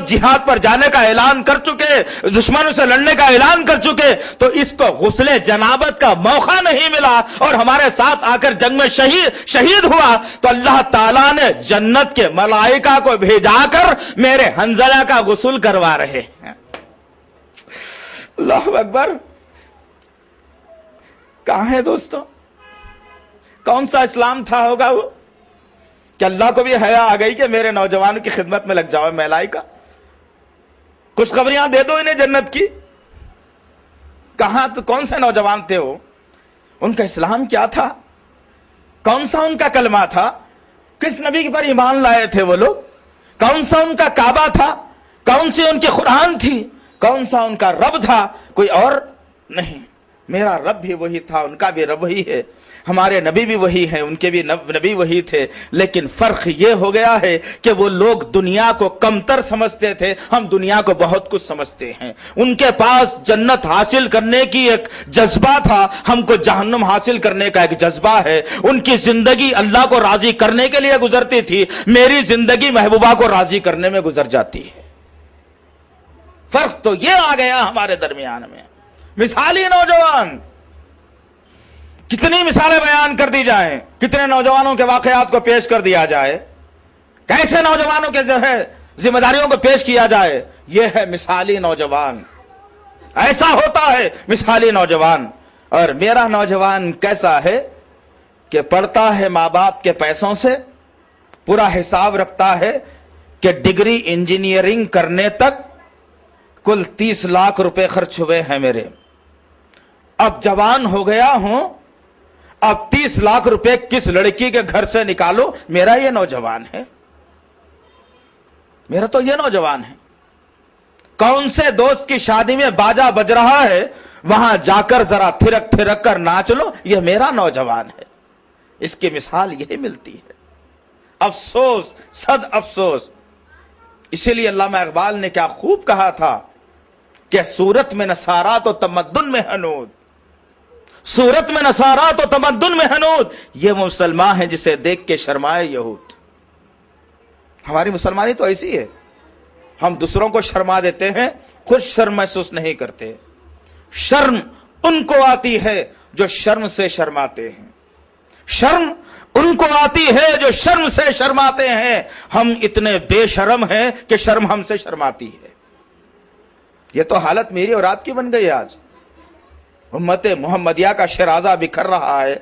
جب جہاد پر جانے کا اعلان کر چکے، دشمنوں سے لڑنے کا اعلان کر چکے، تو اس کو غسل جنابت کا موقع نہیں ملا اور ہمارے ساتھ آ کر جنگ میں شہید ہوا، تو اللہ تعالیٰ نے جنت کے ملائکہ کو بھیجا کر میرے حنظلہ کا غسل کروا رہے ہیں۔ اللہ اکبر! کہاں ہے دوستو؟ کون سا اسلام تھا ہوگا وہ کہ اللہ کو بھی حیا آ گئی کہ میرے نوجوانوں کی خدمت میں لگ جاؤ ملائکہ، خوشخبریاں دے دو انہیں جنت کی۔ کہاں تو کون سے نوجوان تھے وہ؟ ان کا اسلام کیا تھا؟ کون سا ان کا کلمہ تھا؟ کس نبی پر ایمان لائے تھے وہ لوگ؟ کون سا ان کا کعبہ تھا؟ کون سی ان کی قرآن تھی؟ کون سا ان کا رب تھا؟ کوئی اور نہیں، میرا رب بھی وہی تھا، ان کا بھی رب وہی ہے، ہمارے نبی بھی وہی ہیں، ان کے بھی نبی وہی تھے، لیکن فرق یہ ہو گیا ہے کہ وہ لوگ دنیا کو کمتر سمجھتے تھے، ہم دنیا کو بہت کچھ سمجھتے ہیں۔ ان کے پاس جنت حاصل کرنے کی ایک جذبہ تھا، ہم کو جہنم حاصل کرنے کا ایک جذبہ ہے۔ ان کی زندگی اللہ کو راضی کرنے کے لیے گزرتی تھی، میری زندگی محبوبہ کو راضی کرنے میں گزر جاتی ہے۔ فرق تو یہ آ گیا ہمارے درمیان میں۔ مثالی نوجوان، کتنی مثالیں بیان کر دی جائیں، کتنے نوجوانوں کے واقعات کو پیش کر دیا جائے، کیسے نوجوانوں کے جو ہے ذمہ داریوں کو پیش کیا جائے۔ یہ ہے مثالی نوجوان، ایسا ہوتا ہے مثالی نوجوان۔ اور میرا نوجوان کیسا ہے کہ پڑھتا ہے ماں باپ کے پیسوں سے، پورا حساب رکھتا ہے کہ ڈگری انجینئرنگ کرنے تک کل 30 لاکھ روپے خرچ ہوئے ہیں میرے، اب جوان ہو گیا ہوں، اب 30 لاکھ روپے کس لڑکی کے گھر سے نکالو؟ میرا یہ نوجوان ہے، میرا تو یہ نوجوان ہے۔ کون سے دوست کی شادی میں باجا بج رہا ہے، وہاں جا کر ذرا تھرک تھرک کر ناچ لو، یہ میرا نوجوان ہے۔ اس کی مثال یہی ملتی ہے۔ افسوس، صد افسوس۔ اسی لیے علامہ اقبال نے کیا خوب کہا تھا کہ صورت میں نصارات و تمدن میں حنود، صورت میں نصارات و تمدن میں حنود، یہ وہ مسلمان ہے جسے دیکھ کے شرمائے یہود۔ ہماری مسلمانی تو ایسی ہے، ہم دوسروں کو شرما دیتے ہیں، خود شرم محسوس نہیں کرتے۔ شرم ان کو آتی ہے جو شرم سے شرماتے ہیں، شرم ان کو آتی ہے جو شرم سے شرماتے ہیں۔ ہم اتنے بے شرم ہیں کہ شرم ہم سے شرماتی ہے۔ یہ تو حالت میری اور آپ کی بن گئی آج۔ امت محمدیہ کا شرازہ بکھر رہا ہے،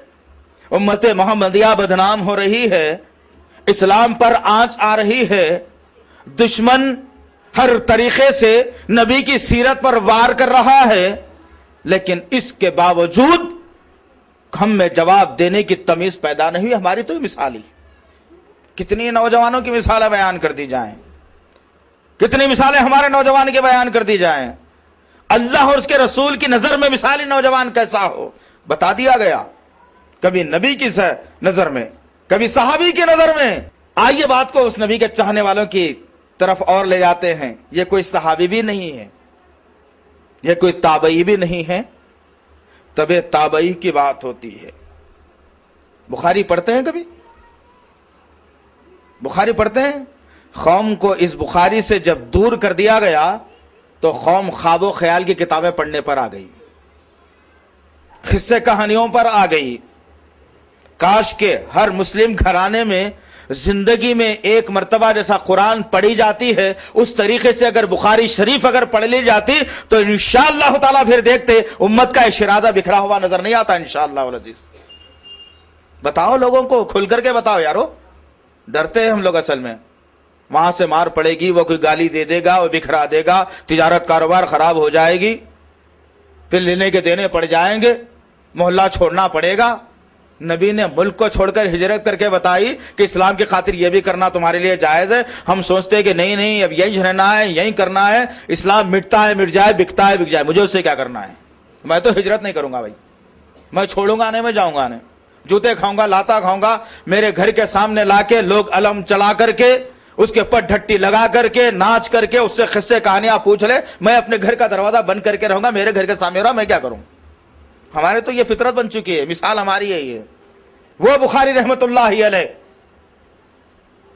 امت محمدیہ بدنام ہو رہی ہے، اسلام پر آنچ آ رہی ہے، دشمن ہر طریقے سے نبی کی سیرت پر وار کر رہا ہے، لیکن اس کے باوجود ہم میں جواب دینے کی تمیز پیدا نہیں ہوئی۔ ہماری تو مثالی کتنی نوجوانوں کی مثالیں بیان کر دی جائیں، کتنی مثالیں ہمارے نوجوان کے بیان کر دی جائیں۔ اللہ اور اس کے رسول کی نظر میں مثالی نوجوان کیسا ہو بتا دیا گیا، کبھی نبی کی نظر میں، کبھی صحابی کی نظر میں۔ آئیے بات کو اس نبی کے چاہنے والوں کی طرف اور لے جاتے ہیں۔ یہ کوئی صحابی بھی نہیں ہے، یہ کوئی تابعی بھی نہیں ہے، تب تابعی کی بات ہوتی ہے۔ بخاری پڑھتے ہیں کبھی؟ بخاری پڑھتے ہیں؟ قوم کو اس بخاری سے جب دور کر دیا گیا تو قوم خواب و خیال کی کتابیں پڑھنے پر آ گئی، قصے کہانیوں پر آ گئی۔ کاش کہ ہر مسلم گھرانے میں زندگی میں ایک مرتبہ جیسا قرآن پڑھی جاتی ہے، اس طریقے سے اگر بخاری شریف اگر پڑھ لی جاتی تو انشاءاللہ تعالیٰ پھر دیکھتے امت کا شرازہ بکھرا ہوا نظر نہیں آتا انشاءاللہ العزیز۔ بتاؤ لوگوں کو، کھل کر کے بتاؤ یارو، ڈرتے ہیں ہم لوگ اصل میں۔ وہاں سے مار پڑے گی، وہ کوئی گالی دے دے گا، وہ بکھرا دے گا، تجارت کاروبار خراب ہو جائے گی، پھر لینے کے دینے پڑ جائیں گے، محلہ چھوڑنا پڑے گا۔ نبی نے ملک کو چھوڑ کر ہجرت کر کے بتائی کہ اسلام کی خاطر یہ بھی کرنا تمہارے لیے جائز ہے۔ ہم سوچتے ہیں کہ نہیں نہیں اب یہی رہنا ہے، یہی کرنا ہے، اسلام مٹتا ہے مٹ جائے، بکتا ہے بک جائے، مجھے اس سے کیا کرنا ہے، میں تو ہجرت نہیں کروں گا بھائی، میں چھوڑوں گا نہیں، میں جاؤں گا نہیں، جوتے کھاؤں گا، لاتا کھاؤں گا، میرے گھر کے سامنے لا کے لوگ علم چلا کر کے اس کے پر ڈھٹی لگا کر کے ناچ کر کے اس سے قصے کہانیاں پوچھ لے، میں اپنے گھر کا دروازہ بند کر کے رہوں گا، میرے گھر کے سامنے رہا، میں کیا کروں؟ ہمارے تو یہ فطرت بن چکی ہے، مثال ہماری ہے۔ یہ وہ بخاری رحمت اللہ علیہ،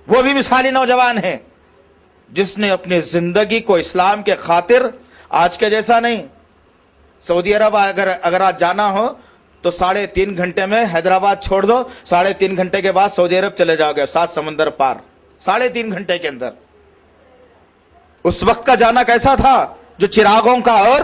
وہ بھی مثالی نوجوان ہیں، جس نے اپنی زندگی کو اسلام کے خاطر، آج کے جیسا نہیں، سعودی عرب اگر آج جانا ہو تو 3.5 گھنٹے میں حیدرآباد چھوڑ دو، 3.5 گھنٹے کے بعد سعودی عرب چلے جاؤ گے، 7 سمندر پار، 3.5 گھنٹے کے اندر۔ اس وقت کا جانا کیسا تھا؟ جو چراغوں کا اور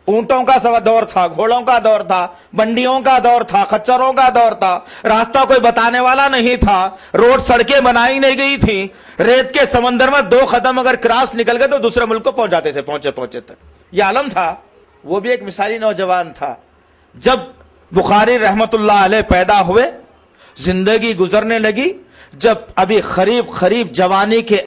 اونٹوں کا دور تھا، گھوڑوں کا دور تھا، بنڈیوں کا دور تھا، خچروں کا دور تھا، راستہ کوئی بتانے والا نہیں تھا، روڈ سڑکیں بنائی نہیں گئی تھی، ریت کے سمندر میں 2 قدم اگر کراس نکل گئے تو دوسرے ملک کو پہنچ جاتے تھے، پہنچے تک۔ یہ عالم تھا، وہ بھی ایک مثالی نوجوان تھا۔ جب بخاری رحمت اللہ علیہ پیدا ہوئے، زندگی گزرنے لگی، جب ابھی قریب جوانی کے